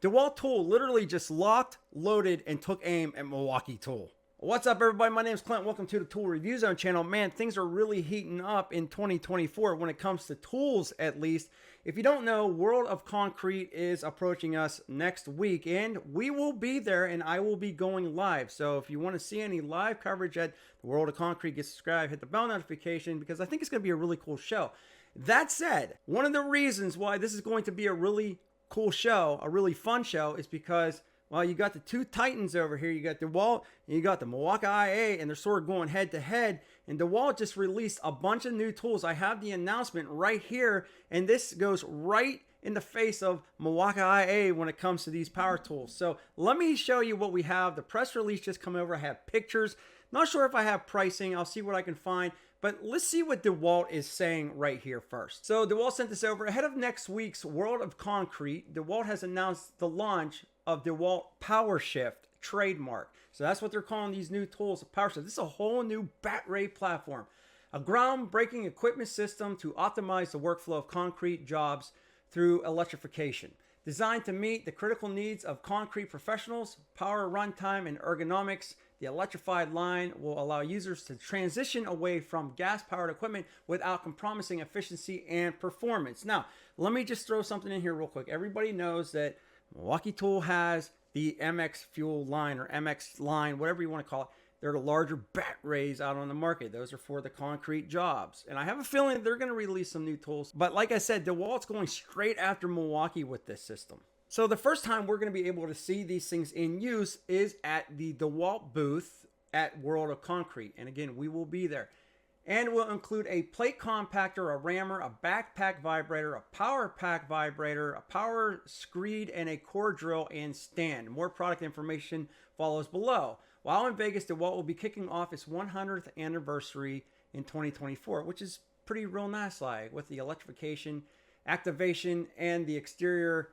Dewalt Tool literally just locked, loaded, and took aim at Milwaukee Tool. What's up, everybody? My name is Clint. Welcome to the Tool Review Zone channel. Man, things are really heating up in 2024 when it comes to tools, at least. If you don't know, World of Concrete is approaching us next week, and we will be there, and I will be going live. So if you want to see any live coverage at the World of Concrete, get subscribed, hit the bell notification, because I think it's going to be a really cool show. That said, one of the reasons why this is going to be a really cool show, a really fun show, is because, well, you got the two titans over here. You got Dewalt and you got the Milwaukee IA, and they're sort of going head to head. And Dewalt just released a bunch of new tools. I have the announcement right here, and this goes right in the face of Milwaukee IA when it comes to these power tools. So let me show you what we have. The press release just come over. I have pictures. Not sure if I have pricing. I'll see what I can find. But let's see what Dewalt is saying right here first. So Dewalt sent this over. Ahead of next week's World of Concrete, Dewalt has announced the launch of Dewalt PowerShift trademark. So that's what they're calling these new tools, PowerShift. This is a whole new battery platform. A groundbreaking equipment system to optimize the workflow of concrete jobs through electrification. Designed to meet the critical needs of concrete professionals, power runtime, and ergonomics, the electrified line will allow users to transition away from gas-powered equipment without compromising efficiency and performance. Now, let me just throw something in here real quick. Everybody knows that Milwaukee Tool has the MX FUEL line or MX line, whatever you want to call it. They're the larger batteries out on the market. Those are for the concrete jobs. And I have a feeling they're going to release some new tools. But like I said, Dewalt's going straight after Milwaukee with this system. So the first time we're going to be able to see these things in use is at the Dewalt booth at World of Concrete. And again, we will be there. And we'll include a plate compactor, a rammer, a backpack vibrator, a power pack vibrator, a power screed, and a core drill and stand. More product information follows below. While in Vegas, Dewalt will be kicking off its 100th anniversary in 2024, which is pretty real nice, like with the electrification, activation, and the exterior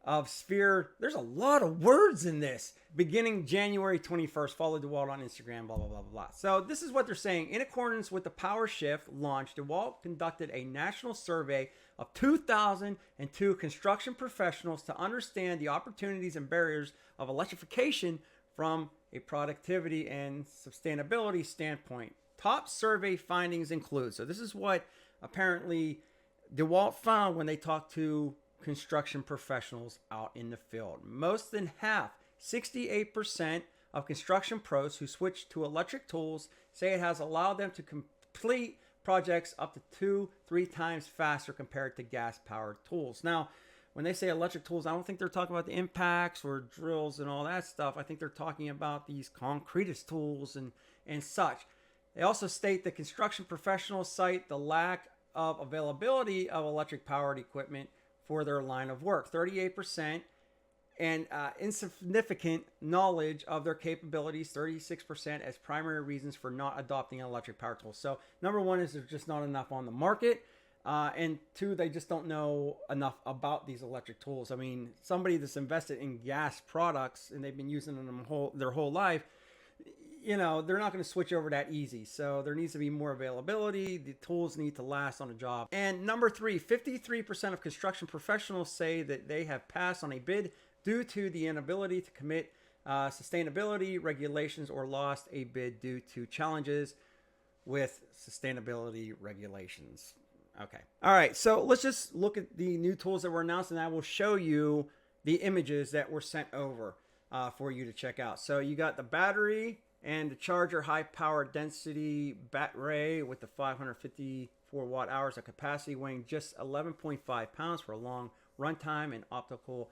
of Sphere. There's a lot of words in this. Beginning January 21st, follow Dewalt on Instagram, blah, blah, blah, blah, blah. So this is what they're saying. In accordance with the PowerShift launch, Dewalt conducted a national survey of 2,002 construction professionals to understand the opportunities and barriers of electrification from a productivity and sustainability standpoint. Top survey findings include, so this is what apparently Dewalt found when they talked to construction professionals out in the field. Most than half, 68% of construction pros who switched to electric tools say it has allowed them to complete projects up to 2-3 times faster compared to gas-powered tools. Now, when they say electric tools, I don't think they're talking about the impacts or drills and all that stuff. I think they're talking about these concretist tools and such. They also state that construction professionals cite the lack of availability of electric-powered equipment for their line of work, 38%, and insignificant knowledge of their capabilities, 36%, as primary reasons for not adopting an electric power tool. So number one is there's just not enough on the market, and two, they just don't know enough about these electric tools. I mean, somebody that's invested in gas products and they've been using them their whole life, you know, they're not going to switch over that easy. So there needs to be more availability. The tools need to last on a job. And number three, 53% of construction professionals say that they have passed on a bid due to the inability to commit sustainability regulations or lost a bid due to challenges with sustainability regulations. Okay. All right. So let's just look at the new tools that were announced, and I will show you the images that were sent over for you to check out. So you got the battery and the charger, high power density battery with the 554 watt hours of capacity, weighing just 11.5 pounds for a long runtime and optimal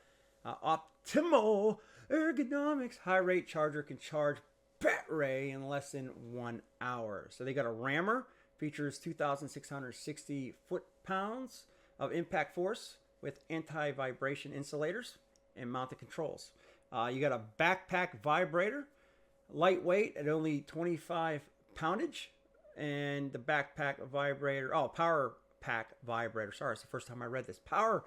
ergonomics. High rate charger can charge battery in less than 1 hour. So they got a rammer, features 2,660 foot-pounds of impact force with anti-vibration insulators and mounted controls. You got a backpack vibrator, lightweight at only 25 poundage, and the backpack vibrator, power pack vibrator. Sorry, it's the first time I read this. Power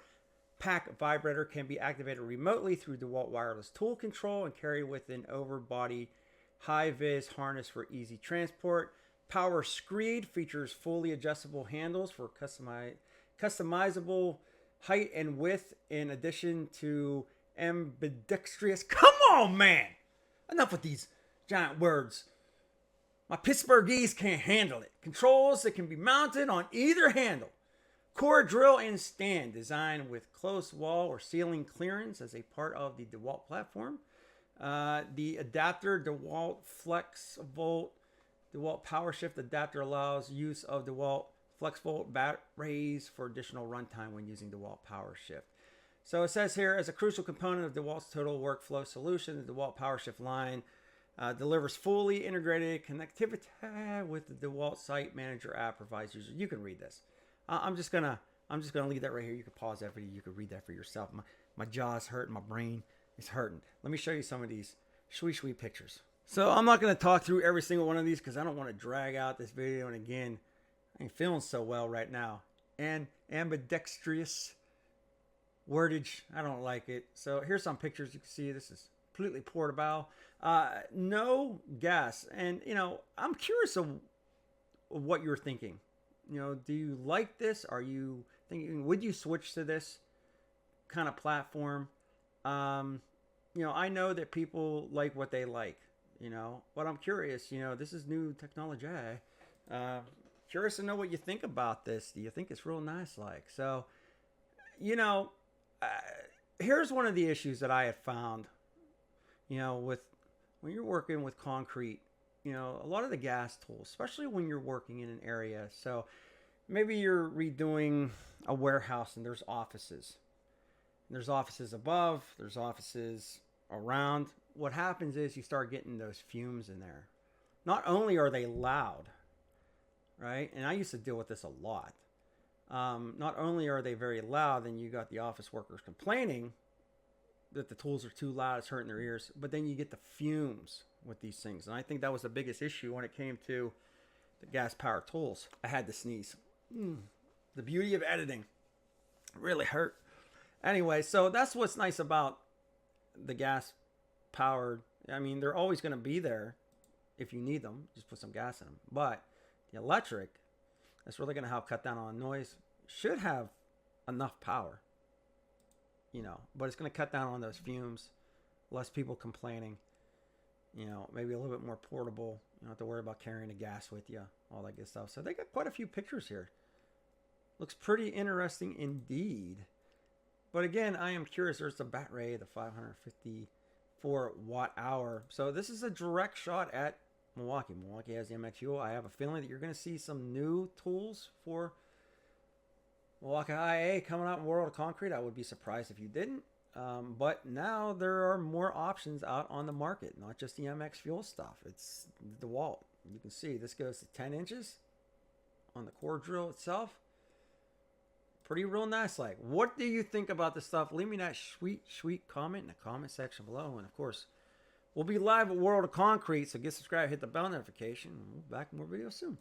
pack vibrator can be activated remotely through Dewalt wireless tool control and carried with an over-body high-vis harness for easy transport. Power screed features fully adjustable handles for customizable height and width, in addition to ambidextrous. Come on, man. Enough with these giant words. My Pittsburghese can't handle it. Controls that can be mounted on either handle. Core drill and stand designed with close wall or ceiling clearance as a part of the Dewalt platform. The adapter Dewalt Flex Volt Dewalt Power Shift adapter allows use of Dewalt Flex Volt batteries for additional runtime when using Dewalt Power Shift. So it says here, as a crucial component of Dewalt's total workflow solution, the Dewalt Power Shift line delivers fully integrated connectivity with the Dewalt Site Manager app provides users. You can read this. I'm just gonna leave that right here. You can pause that video. You can read that for yourself. My jaw's hurting. My brain is hurting. Let me show you some of these sweet pictures. So I'm not gonna talk through every single one of these because I don't want to drag out this video. And again, I ain't feeling so well right now. And ambidextrous wordage, I don't like it. So here's some pictures. You can see this is completely portable. No gas. And you know, I'm curious of what you're thinking. You know, do you like this? Are you thinking, would you switch to this kind of platform? You know, I know that people like what they like, you know, but I'm curious, you know, this is new technology. Curious to know what you think about this. Do you think it's real nice? Like, so, you know, here's one of the issues that I have found, you know, with when you're working with concrete, you know, a lot of the gas tools, especially when you're working in an area. So maybe you're redoing a warehouse and there's offices. There's offices above, there's offices around. What happens is you start getting those fumes in there. Not only are they loud, right? And I used to deal with this a lot. Not only are they very loud, then you got the office workers complaining that the tools are too loud, it's hurting their ears, but then you get the fumes with these things. And I think that was the biggest issue when it came to the gas powered tools. I had to sneeze. The beauty of editing. It really hurt. Anyway, so that's what's nice about the gas powered. I mean, they're always going to be there if you need them. Just put some gas in them. But the electric, that's really going to help cut down on noise. Should have enough power, you know, but it's going to cut down on those fumes. Less people complaining. You know, maybe a little bit more portable. You don't have to worry about carrying the gas with you, all that good stuff. So they got quite a few pictures here. Looks pretty interesting indeed. But again, I am curious. There's the battery, the 554 watt hour. So this is a direct shot at Milwaukee. Milwaukee has the MX FUEL. I have a feeling that you're going to see some new tools for Milwaukee IA coming out in World of Concrete. I would be surprised if you didn't. But now there are more options out on the market, not just the MX FUEL stuff. It's the Dewalt. You can see this goes to 10 inches on the core drill itself. Pretty real nice. Like, what do you think about this stuff? Leave me that sweet comment in the comment section below. And of course, we'll be live at World of Concrete, so get subscribed, hit the bell notification, and we'll be back with more videos soon.